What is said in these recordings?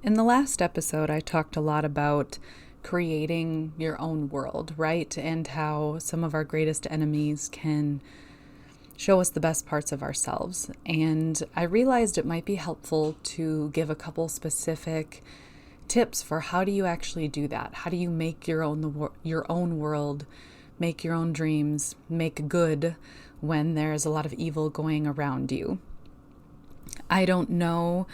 In the last episode, I talked a lot about creating your own world, right? And how some of our greatest enemies can show us the best parts of ourselves. And I realized it might be helpful to give a couple specific tips for how do you actually do that? How do you make your own world, make your own dreams, make good when there's a lot of evil going around you? I don't know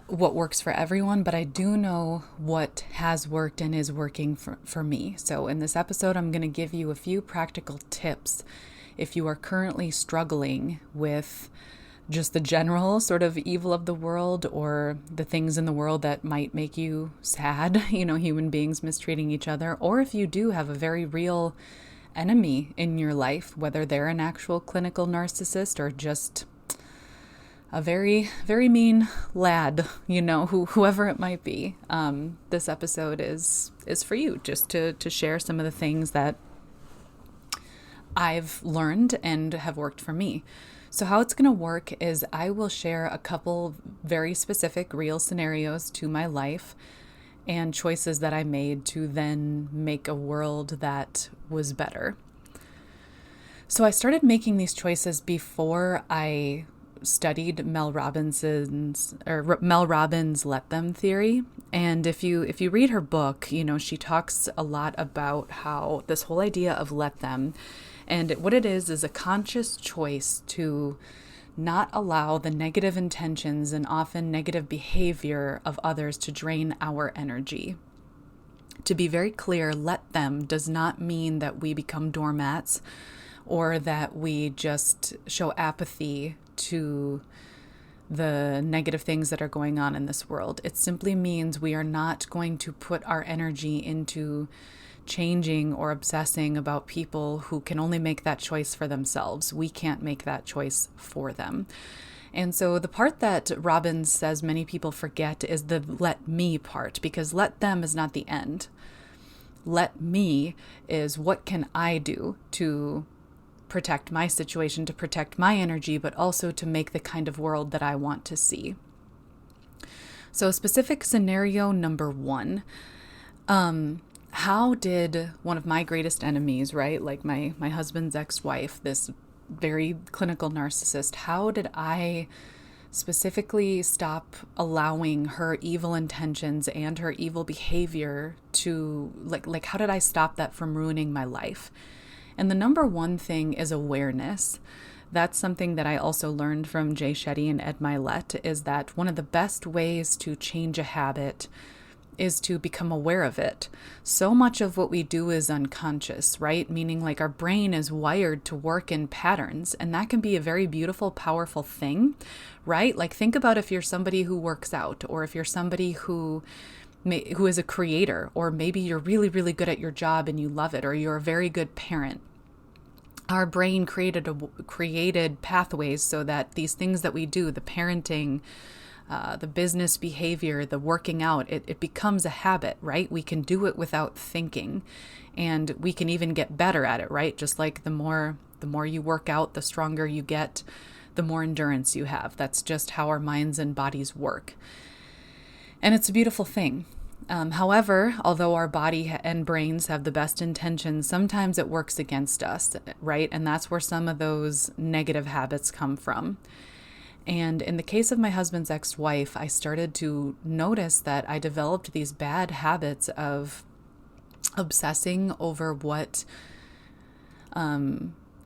what works for everyone, but I do know what has worked and is working for me. So in this episode, I'm going to give you a few practical tips if you are currently struggling with just the general sort of evil of the world or the things in the world that might make you sad, human beings mistreating each other, or if you do have a very real enemy in your life, whether they're an actual clinical narcissist or just a very, very mean lad, whoever it might be. This episode is for you, just to share some of the things that I've learned and have worked for me. So how it's going to work is I will share a couple very specific real scenarios to my life and choices that I made to then make a world that was better. So I started making these choices before I studied Mel Robbins' Let Them theory. And if you read her book, she talks a lot about how this whole idea of let them, and what it is a conscious choice to not allow the negative intentions and often negative behavior of others to drain our energy. To be very clear, let them does not mean that we become doormats or that we just show apathy to the negative things that are going on in this world. It simply means we are not going to put our energy into changing or obsessing about people who can only make that choice for themselves. We can't make that choice for them. And so the part that Robbins says many people forget is the let me part, because let them is not the end. Let me is what can I do to protect my situation, to protect my energy, but also to make the kind of world that I want to see. So specific scenario number one, how did one of my greatest enemies, right, like my husband's ex-wife, this very clinical narcissist, how did I specifically stop allowing her evil intentions and her evil behavior to, like how did I stop that from ruining my life? And the number one thing is awareness. That's something that I also learned from Jay Shetty and Ed Milet, is that one of the best ways to change a habit is to become aware of it. So much of what we do is unconscious, right? Meaning like our brain is wired to work in patterns, and that can be a very beautiful, powerful thing, right? Like think about if you're somebody who works out, or if you're somebody who is a creator, or maybe you're really, really good at your job and you love it, or you're a very good parent. Our brain created pathways so that these things that we do, the parenting, the business behavior, the working out, it becomes a habit, right? We can do it without thinking, and we can even get better at it, right? Just like the more you work out, the stronger you get, the more endurance you have. That's just how our minds and bodies work. And it's a beautiful thing. However, although our body and brains have the best intentions, sometimes it works against us, right? And that's where some of those negative habits come from. And in the case of my husband's ex-wife, I started to notice that I developed these bad habits of obsessing over what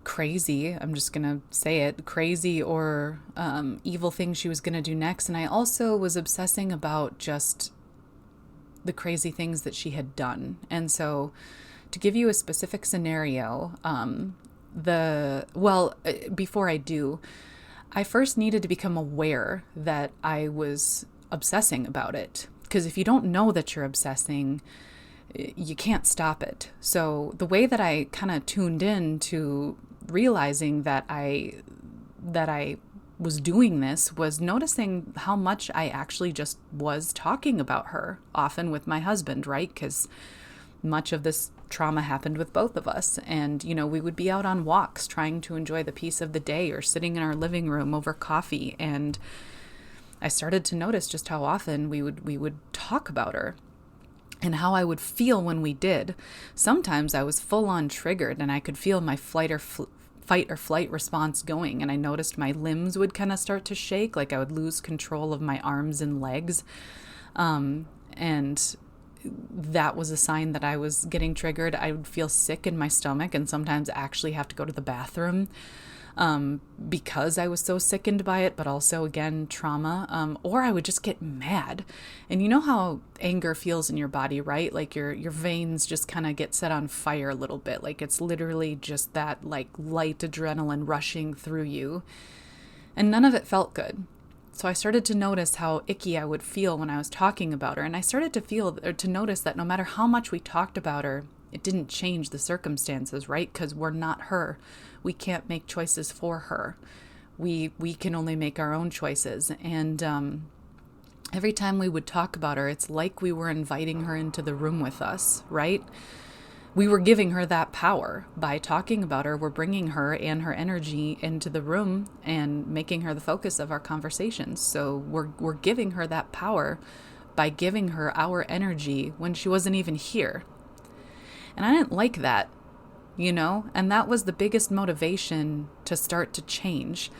crazy, I'm just going to say it, crazy or evil thing she was going to do next. And I also was obsessing about just the crazy things that she had done. And so to give you a specific scenario, before I do, I first needed to become aware that I was obsessing about it. Because if you don't know that you're obsessing, you can't stop it. So the way that I kind of tuned in to realizing that I was doing this was noticing how much I actually just was talking about her, often with my husband, right? Because much of this trauma happened with both of us. And, we would be out on walks trying to enjoy the peace of the day, or sitting in our living room over coffee. And I started to notice just how often we would talk about her and how I would feel when we did. Sometimes I was full on triggered and I could feel my fight or flight response going. And I noticed my limbs would kind of start to shake, like I would lose control of my arms and legs. And that was a sign that I was getting triggered. I would feel sick in my stomach and sometimes actually have to go to the bathroom because I was so sickened by it, but also, again, trauma. Or I would just get mad. And you know how anger feels in your body, right? Like your veins just kind of get set on fire a little bit. Like it's literally just that like light adrenaline rushing through you. And none of it felt good. So I started to notice how icky I would feel when I was talking about her. And I started to notice that no matter how much we talked about her, it didn't change the circumstances, right? Because we're not her. We can't make choices for her. We can only make our own choices. And every time we would talk about her, it's like we were inviting her into the room with us, right? We were giving her that power. By talking about her, we're bringing her and her energy into the room and making her the focus of our conversations. So we're giving her that power by giving her our energy when she wasn't even here. And I didn't like that, and that was the biggest motivation to start to change,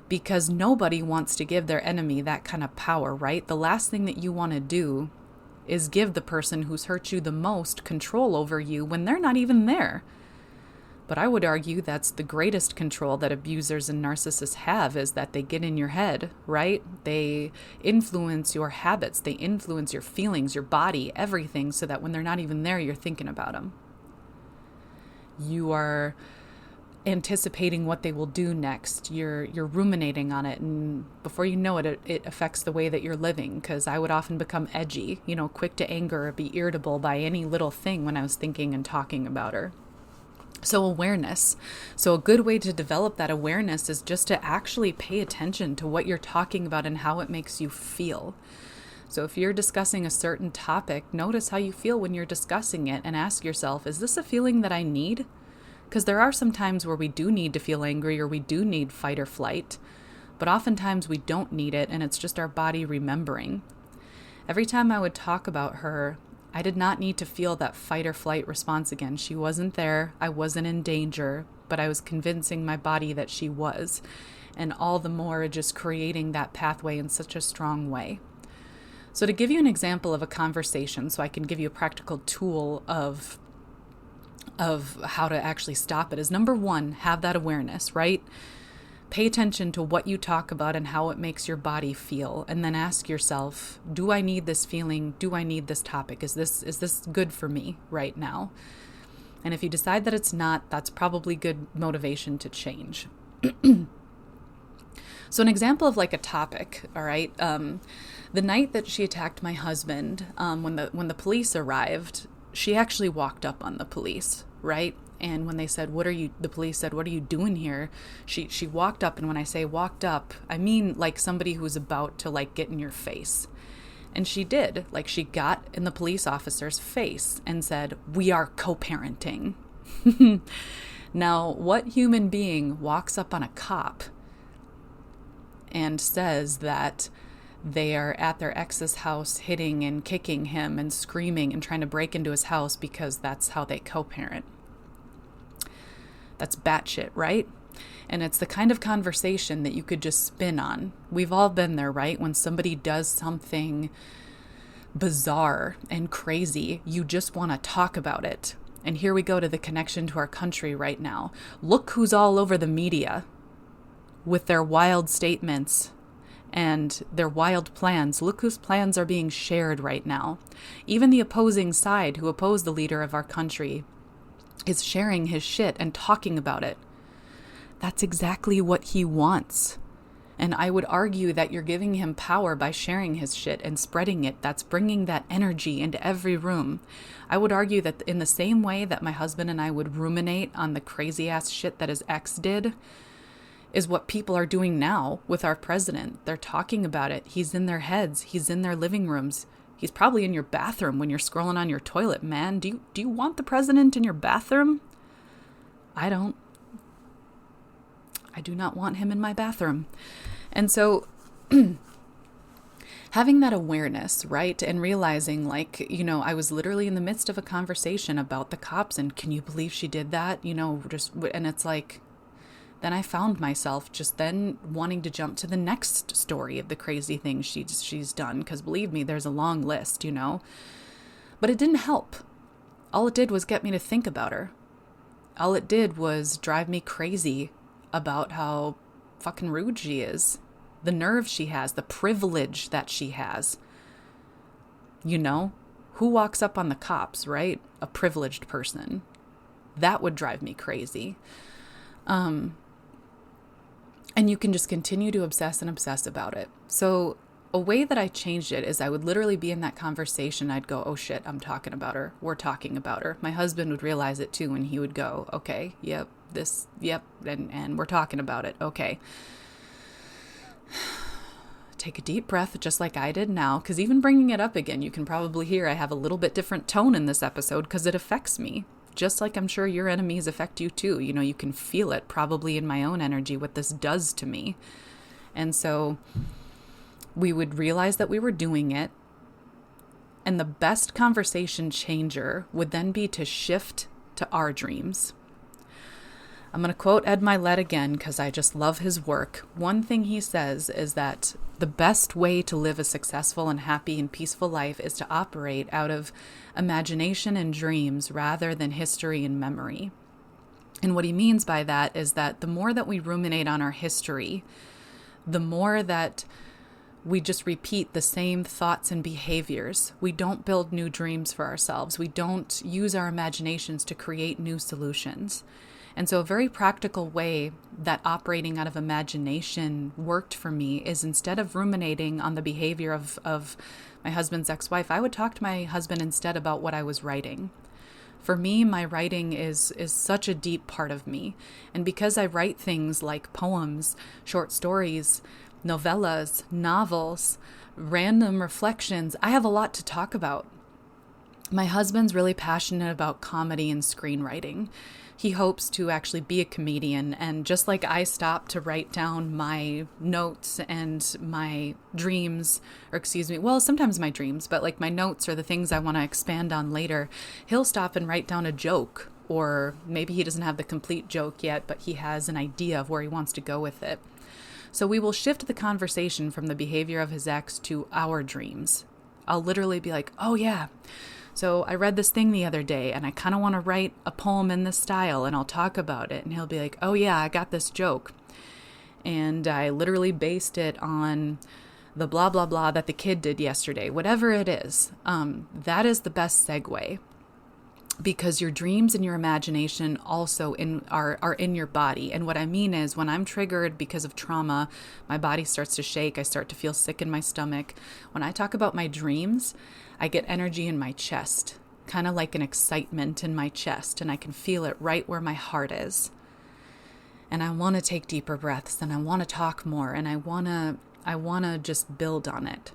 because nobody wants to give their enemy that kind of power, right? The last thing that you want to do is give the person who's hurt you the most control over you when they're not even there. But I would argue that's the greatest control that abusers and narcissists have, is that they get in your head, right? They influence your habits, they influence your feelings, your body, everything, so that when they're not even there, you're thinking about them. You are anticipating what they will do next. You're ruminating on it, and before you know it, it affects the way that you're living. Because I would often become edgy, quick to anger, or be irritable by any little thing when I was thinking and talking about her. So awareness. So a good way to develop that awareness is just to actually pay attention to what you're talking about and how it makes you feel. So if you're discussing a certain topic, notice how you feel when you're discussing it and ask yourself, is this a feeling that I need? Because there are some times where we do need to feel angry, or we do need fight or flight, but oftentimes we don't need it, and it's just our body remembering. Every time I would talk about her, I did not need to feel that fight or flight response again. She wasn't there. I wasn't in danger, but I was convincing my body that she was, and all the more just creating that pathway in such a strong way. So to give you an example of a conversation, so I can give you a practical tool of how to actually stop it, is number one, have that awareness, right? Pay attention to what you talk about and how it makes your body feel. And then ask yourself, do I need this feeling? Do I need this topic? Is this good for me right now? And if you decide that it's not, that's probably good motivation to change. So an example of like a topic, all right? The night that she attacked my husband, when the police arrived, she actually walked up on the police, right? And when they said, the police said, what are you doing here? She walked up. And when I say walked up, I mean like somebody who's about to like get in your face. And she did. Like she got in the police officer's face and said, we are co-parenting. Now, what human being walks up on a cop and says that they are at their ex's house hitting and kicking him and screaming and trying to break into his house because that's how they co-parent? That's batshit, right? And it's the kind of conversation that you could just spin on. We've all been there, right? When somebody does something bizarre and crazy, you just want to talk about it. And here we go to the connection to our country right now. Look who's all over the media with their wild statements and their wild plans. Look whose plans are being shared right now. Even the opposing side, who opposed the leader of our country, is sharing his shit and talking about it. That's exactly what he wants. And I would argue that you're giving him power by sharing his shit and spreading it. That's bringing that energy into every room. I would argue that in the same way that my husband and I would ruminate on the crazy ass shit that his ex did, is what people are doing now with our president. They're talking about it. He's in their heads. He's in their living rooms. He's probably in your bathroom when you're scrolling on your toilet, man. Do you want the president in your bathroom? I don't. I do not want him in my bathroom. And so having that awareness, right? And realizing, like, I was literally in the midst of a conversation about the cops, and can you believe she did that? And it's like, then I found myself just then wanting to jump to the next story of the crazy things she's done. Because believe me, there's a long list, But it didn't help. All it did was get me to think about her. All it did was drive me crazy about how fucking rude she is. The nerve she has, the privilege that she has. Who walks up on the cops, right? A privileged person. That would drive me crazy. And you can just continue to obsess and obsess about it. So a way that I changed it is I would literally be in that conversation. I'd go, oh shit, I'm talking about her. We're talking about her. My husband would realize it too, and he would go, okay, yep, and we're talking about it. Okay. Take a deep breath, just like I did now, because even bringing it up again, you can probably hear I have a little bit different tone in this episode because it affects me. Just like I'm sure your enemies affect you too. You can feel it probably in my own energy, what this does to me. And so we would realize that we were doing it. And the best conversation changer would then be to shift to our dreams. I'm going to quote Ed Milet again because I just love his work. One thing he says is that the best way to live a successful and happy and peaceful life is to operate out of imagination and dreams rather than history and memory. And what he means by that is that the more that we ruminate on our history, the more that we just repeat the same thoughts and behaviors. We don't build new dreams for ourselves. We don't use our imaginations to create new solutions. And so a very practical way that operating out of imagination worked for me is instead of ruminating on the behavior of my husband's ex-wife, I would talk to my husband instead about what I was writing. For me, my writing is such a deep part of me. And because I write things like poems, short stories, novellas, novels, random reflections, I have a lot to talk about. My husband's really passionate about comedy and screenwriting. He hopes to actually be a comedian, and just like I stopped to write down my notes and my dreams, sometimes my dreams, but like my notes or the things I want to expand on later, he'll stop and write down a joke, or maybe he doesn't have the complete joke yet, but he has an idea of where he wants to go with it. So we will shift the conversation from the behavior of his ex to our dreams. I'll literally be like, oh yeah, so I read this thing the other day and I kind of want to write a poem in this style, and I'll talk about it. And he'll be like, oh yeah, I got this joke. And I literally based it on the blah, blah, blah that the kid did yesterday, whatever it is. That is the best segue, because your dreams and your imagination also are in your body. And what I mean is, when I'm triggered because of trauma, my body starts to shake. I start to feel sick in my stomach. When I talk about my dreams, I get energy in my chest, kind of like an excitement in my chest, and I can feel it right where my heart is. And I want to take deeper breaths, and I want to talk more, and I want to just build on it.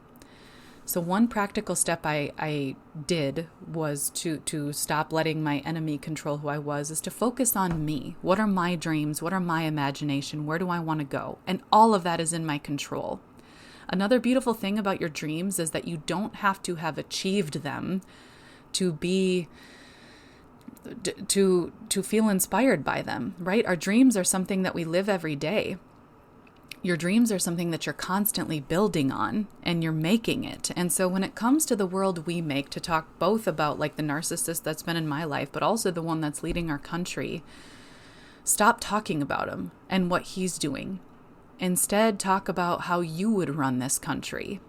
So one practical step I did was to stop letting my enemy control who I was, is to focus on me. What are my dreams? What are my imagination? Where do I want to go? And all of that is in my control. Another beautiful thing about your dreams is that you don't have to have achieved them to feel inspired by them, right? Our dreams are something that we live every day. Your dreams are something that you're constantly building on, and you're making it. And so when it comes to the world we make, to talk both about like the narcissist that's been in my life, but also the one that's leading our country, stop talking about him and what he's doing. Instead, talk about how you would run this country.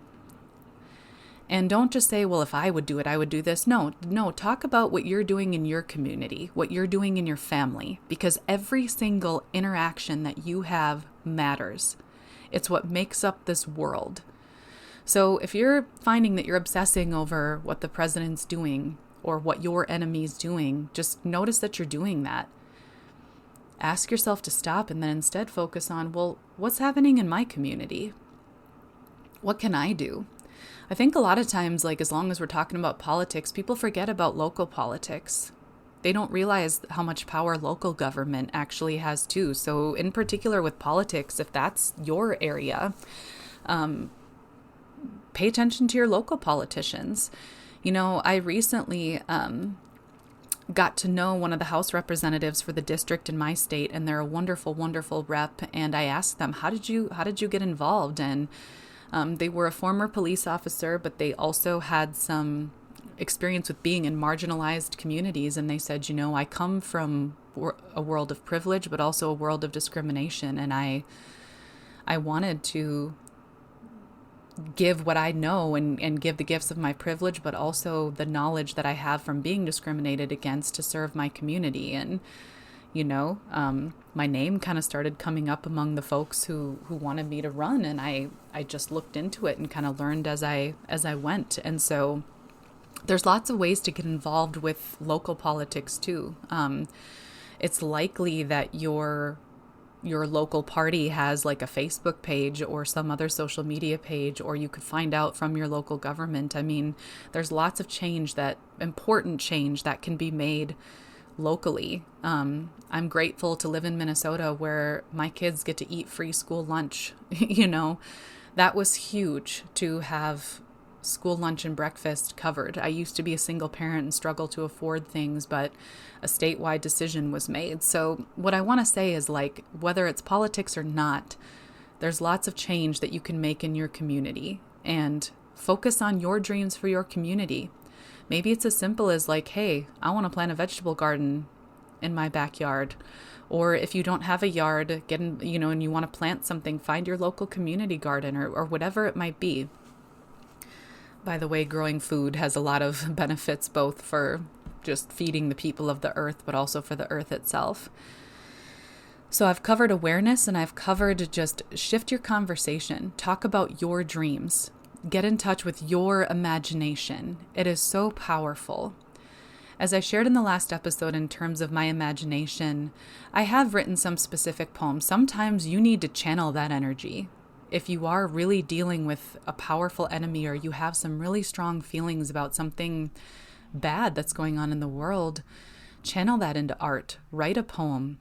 And don't just say, well, if I would do it, I would do this. No, talk about what you're doing in your community, what you're doing in your family, because every single interaction that you have matters. It's what makes up this world. So if you're finding that you're obsessing over what the president's doing or what your enemy's doing, just notice that you're doing that. Ask yourself to stop, and then instead focus on, well, what's happening in my community? What can I do? I think a lot of times, like, as long as we're talking about politics, people forget about local politics. They don't realize how much power local government actually has too. So in particular with politics, if that's your area, pay attention to your local politicians. I recently got to know one of the House representatives for the district in my state, and they're a wonderful, wonderful rep. And I asked them, how did you get involved? And they were a former police officer, but they also had some experience with being in marginalized communities. And they said, I come from a world of privilege, but also a world of discrimination. And I wanted to give what I know and give the gifts of my privilege, but also the knowledge that I have from being discriminated against to serve my community. And, my name kind of started coming up among the folks who wanted me to run. And I just looked into it and kind of learned as I went. And so there's lots of ways to get involved with local politics too. It's likely that your local party has like a Facebook page or some other social media page, or you could find out from your local government. I mean, there's lots of important change that can be made locally. I'm grateful to live in Minnesota where my kids get to eat free school lunch. That was huge to have school lunch and breakfast covered. I used to be a single parent and struggle to afford things, but a statewide decision was made. So what I want to say is, like, whether it's politics or not, there's lots of change that you can make in your community, and focus on your dreams for your community. Maybe it's as simple as like, hey, I want to plant a vegetable garden in my backyard. Or if you don't have a yard, and you want to plant something, find your local community garden or whatever it might be. By the way, growing food has a lot of benefits, both for just feeding the people of the earth, but also for the earth itself. So I've covered awareness, and I've covered just shift your conversation. Talk about your dreams. Get in touch with your imagination. It is so powerful. As I shared in the last episode in terms of my imagination, I have written some specific poems. Sometimes you need to channel that energy. If you are really dealing with a powerful enemy, or you have some really strong feelings about something bad that's going on in the world, channel that into art. Write a poem.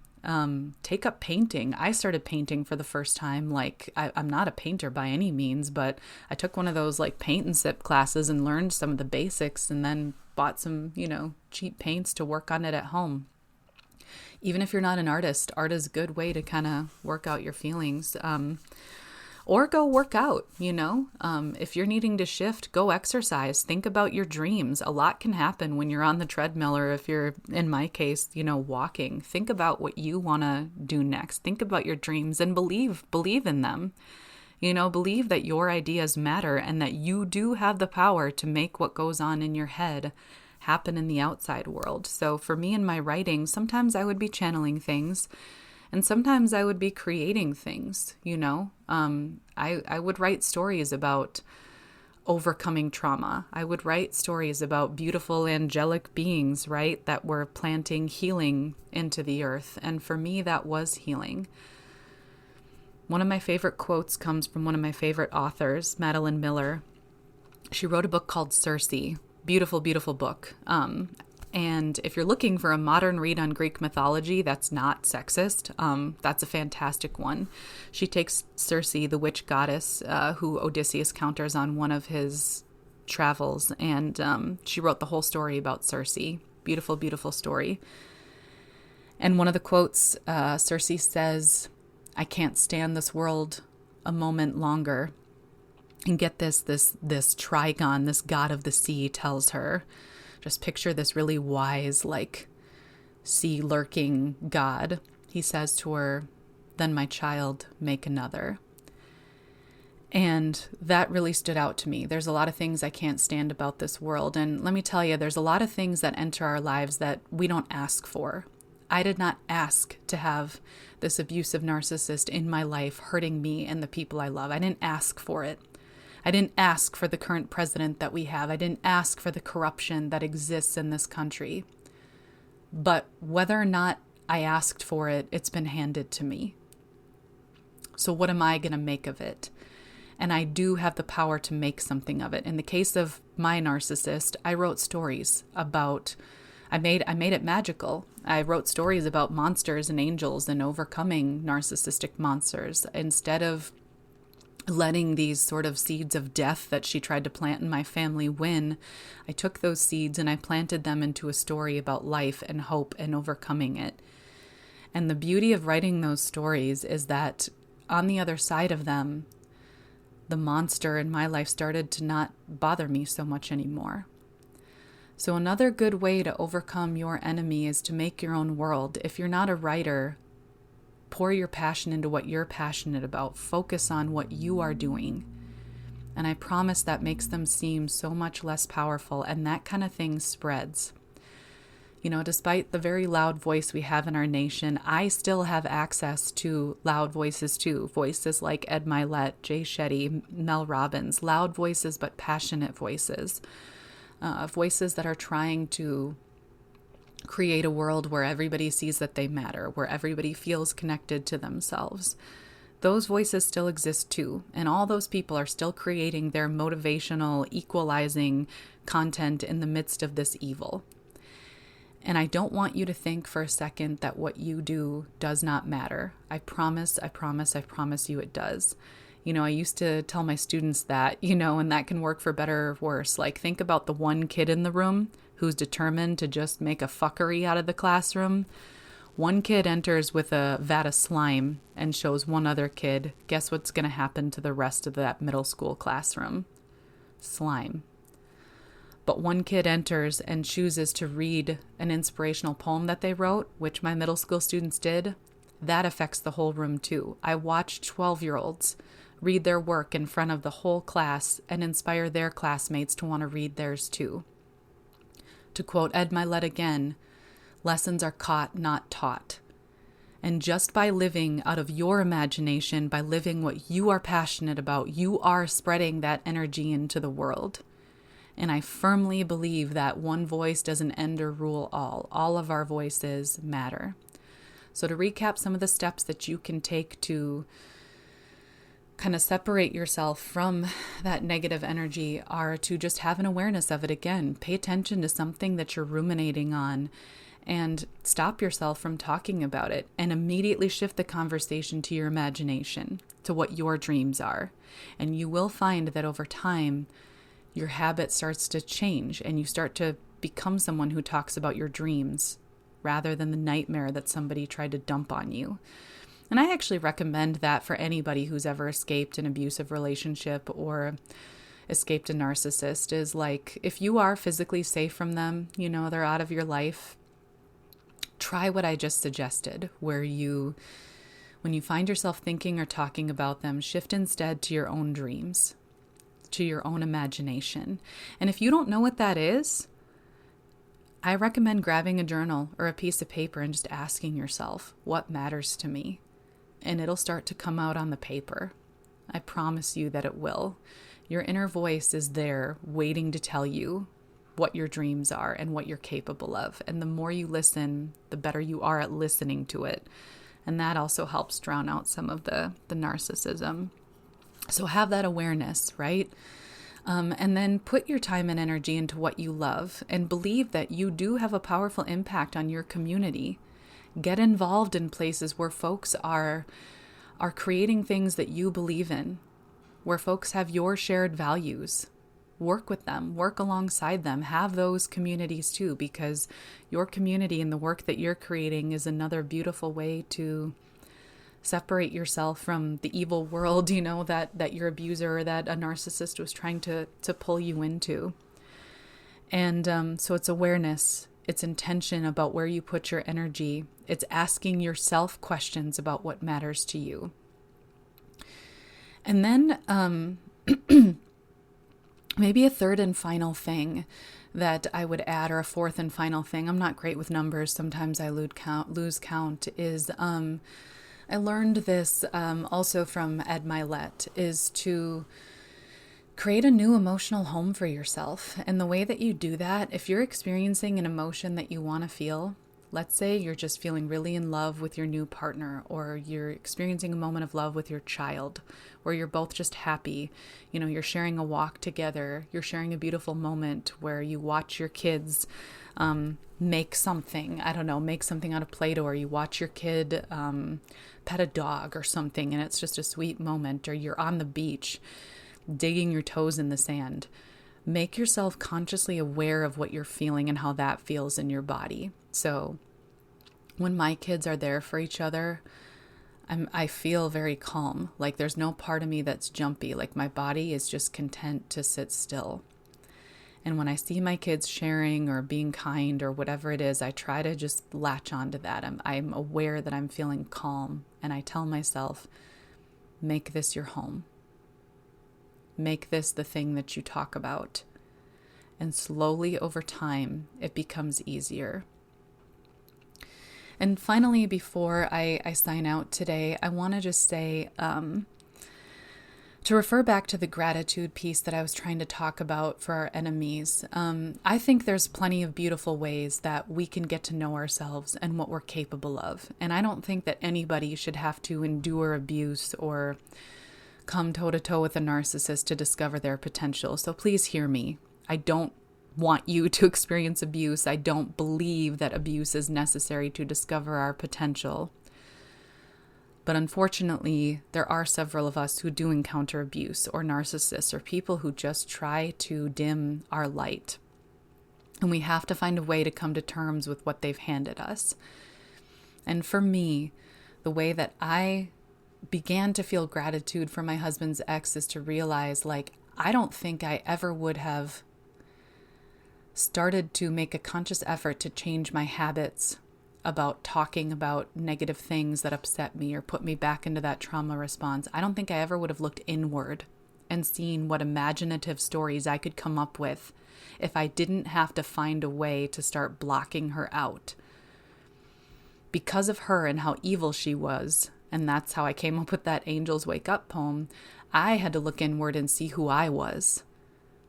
Take up painting. I started painting for the first time. I'm not a painter by any means, but I took one of those paint and sip classes and learned some of the basics, and then bought some, cheap paints to work on it at home. Even if you're not an artist, art is a good way to kind of work out your feelings. Or go work out, if you're needing to shift, go exercise, think about your dreams. A lot can happen when you're on the treadmill, or if you're, in my case, walking. Think about what you want to do next. Think about your dreams and believe in them. Believe that your ideas matter, and that you do have the power to make what goes on in your head happen in the outside world. So for me in my writing, sometimes I would be channeling things, and sometimes I would be creating things, I would write stories about overcoming trauma. I would write stories about beautiful angelic beings, right, that were planting healing into the earth. And for me, that was healing. One of my favorite quotes comes from one of my favorite authors, Madeline Miller. She wrote a book called Circe. Beautiful, beautiful book. And if you're looking for a modern read on Greek mythology that's not sexist, that's a fantastic one. She takes Circe, the witch goddess, who Odysseus encounters on one of his travels, and she wrote the whole story about Circe. Beautiful, beautiful story. And one of the quotes, Circe says, "I can't stand this world a moment longer." And get this Trigon, this god of the sea, tells her, just picture this really wise, sea lurking god. He says to her, "Then my child, make another." And that really stood out to me. There's a lot of things I can't stand about this world. And let me tell you, there's a lot of things that enter our lives that we don't ask for. I did not ask to have this abusive narcissist in my life hurting me and the people I love. I didn't ask for it. I didn't ask for the current president that we have. I didn't ask for the corruption that exists in this country. But whether or not I asked for it, it's been handed to me. So what am I going to make of it? And I do have the power to make something of it. In the case of my narcissist, I wrote stories about, I made it magical. I wrote stories about monsters and angels and overcoming narcissistic monsters. Instead of letting these sort of seeds of death that she tried to plant in my family win, I took those seeds and I planted them into a story about life and hope and overcoming it. And the beauty of writing those stories is that on the other side of them, the monster in my life started to not bother me so much anymore. So another good way to overcome your enemy is to make your own world. If you're not a writer, pour your passion into what you're passionate about. Focus on what you are doing. And I promise that makes them seem so much less powerful, and that kind of thing spreads. You know, despite the very loud voice we have in our nation, I still have access to loud voices too. Voices like Ed Milet, Jay Shetty, Mel Robbins. Loud voices, but passionate voices. Voices that are trying to create a world where everybody sees that they matter, where everybody feels connected to themselves. Those voices still exist too, and all those people are still creating their motivational, equalizing content in the midst of this evil. And I don't want you to think for a second that what you do does not matter. I promise you it does. You know, I used to tell my students that, and that can work for better or worse. Like, think about the one kid in the room who's determined to just make a fuckery out of the classroom. One kid enters with a vat of slime and shows one other kid. Guess what's going to happen to the rest of that middle school classroom? Slime. But one kid enters and chooses to read an inspirational poem that they wrote, which my middle school students did. That affects the whole room too. I watched 12-year-olds read their work in front of the whole class and inspire their classmates to want to read theirs too. To quote Ed Milet again, lessons are caught, not taught. And just by living out of your imagination, by living what you are passionate about, you are spreading that energy into the world. And I firmly believe that one voice doesn't end or rule all. All of our voices matter. So to recap some of the steps that you can take to kind of separate yourself from that negative energy are to just have an awareness of it again. Pay attention to something that you're ruminating on and stop yourself from talking about it, and immediately shift the conversation to your imagination, to what your dreams are. And you will find that over time, your habit starts to change and you start to become someone who talks about your dreams rather than the nightmare that somebody tried to dump on you. And I actually recommend that for anybody who's ever escaped an abusive relationship or escaped a narcissist, is like, if you are physically safe from them, they're out of your life, try what I just suggested, where when you find yourself thinking or talking about them, shift instead to your own dreams, to your own imagination. And if you don't know what that is, I recommend grabbing a journal or a piece of paper and just asking yourself, what matters to me? And it'll start to come out on the paper. I promise you that it will. Your inner voice is there waiting to tell you what your dreams are and what you're capable of. And the more you listen, the better you are at listening to it. And that also helps drown out some of the narcissism. So have that awareness, right? And then put your time and energy into what you love and believe that you do have a powerful impact on your community. Get involved in places where folks are creating things that you believe in, where folks have your shared values. Work with them, work alongside them, have those communities too, because your community and the work that you're creating is another beautiful way to separate yourself from the evil world, that your abuser or that a narcissist was trying to pull you into. And so it's awareness, it's intention about where you put your energy. It's asking yourself questions about what matters to you. And then maybe a third and final thing that I would add, or a fourth and final thing, I'm not great with numbers, sometimes I lose count, is I learned this also from Ed Milet, is to create a new emotional home for yourself. And the way that you do that, if you're experiencing an emotion that you want to feel, Let's say you're just feeling really in love with your new partner, or you're experiencing a moment of love with your child, where you're both just happy. You're sharing a walk together. You're sharing a beautiful moment where you watch your kids make something. I don't know, make something out of Play-Doh, or you watch your kid pet a dog or something, and it's just a sweet moment. Or you're on the beach digging your toes in the sand. Make yourself consciously aware of what you're feeling and how that feels in your body. So when my kids are there for each other, I feel very calm. Like there's no part of me that's jumpy. Like my body is just content to sit still. And when I see my kids sharing or being kind or whatever it is, I try to just latch onto that. I'm aware that I'm feeling calm, and I tell myself, make this your home. Make this the thing that you talk about. And slowly over time, it becomes easier. And finally, before I sign out today, I want to just say, to refer back to the gratitude piece that I was trying to talk about for our enemies, I think there's plenty of beautiful ways that we can get to know ourselves and what we're capable of. And I don't think that anybody should have to endure abuse or come toe-to-toe with a narcissist to discover their potential. So please hear me. I don't want you to experience abuse. I don't believe that abuse is necessary to discover our potential. But unfortunately, there are several of us who do encounter abuse or narcissists or people who just try to dim our light. And we have to find a way to come to terms with what they've handed us. And for me, the way that I began to feel gratitude for my husband's ex is to realize, I don't think I ever would have started to make a conscious effort to change my habits about talking about negative things that upset me or put me back into that trauma response. I don't think I ever would have looked inward and seen what imaginative stories I could come up with if I didn't have to find a way to start blocking her out. Because of her and how evil she was, and that's how I came up with that Angels Wake Up poem, I had to look inward and see who I was.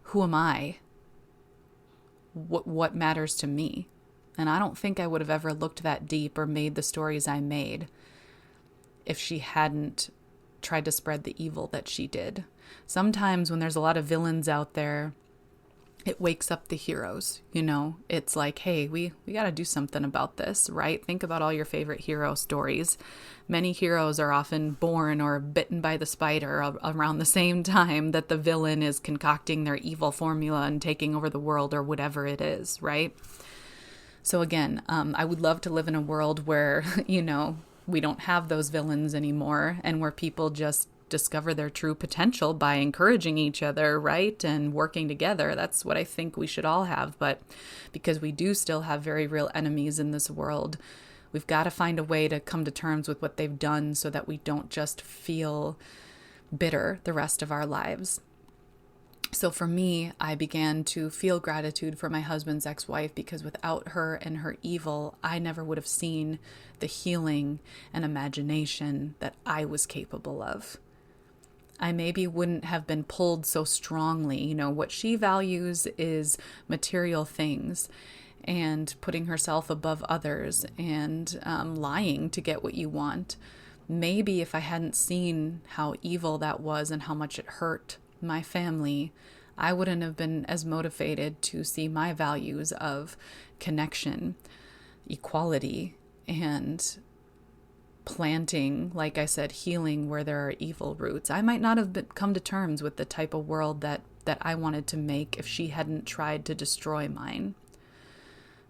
Who am I? What matters to me? And I don't think I would have ever looked that deep or made the stories I made if she hadn't tried to spread the evil that she did. Sometimes when there's a lot of villains out there, it wakes up the heroes, It's like, hey, we got to do something about this, right? Think about all your favorite hero stories. Many heroes are often born or bitten by the spider around the same time that the villain is concocting their evil formula and taking over the world or whatever it is, right? So again, I would love to live in a world where, we don't have those villains anymore, and where people just discover their true potential by encouraging each other, right? And working together. That's what I think we should all have. But because we do still have very real enemies in this world, we've got to find a way to come to terms with what they've done so that we don't just feel bitter the rest of our lives. So for me, I began to feel gratitude for my husband's ex-wife, because without her and her evil, I never would have seen the healing and imagination that I was capable of. I maybe wouldn't have been pulled so strongly. What she values is material things and putting herself above others and lying to get what you want. Maybe if I hadn't seen how evil that was and how much it hurt my family, I wouldn't have been as motivated to see my values of connection, equality, and planting, like I said, healing where there are evil roots. I might not have come to terms with the type of world that I wanted to make if she hadn't tried to destroy mine.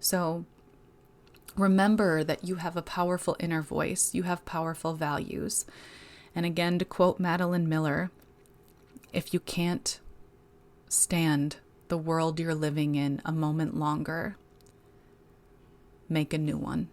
So remember that you have a powerful inner voice. You have powerful values. And again, to quote Madeline Miller, if you can't stand the world you're living in a moment longer, make a new one.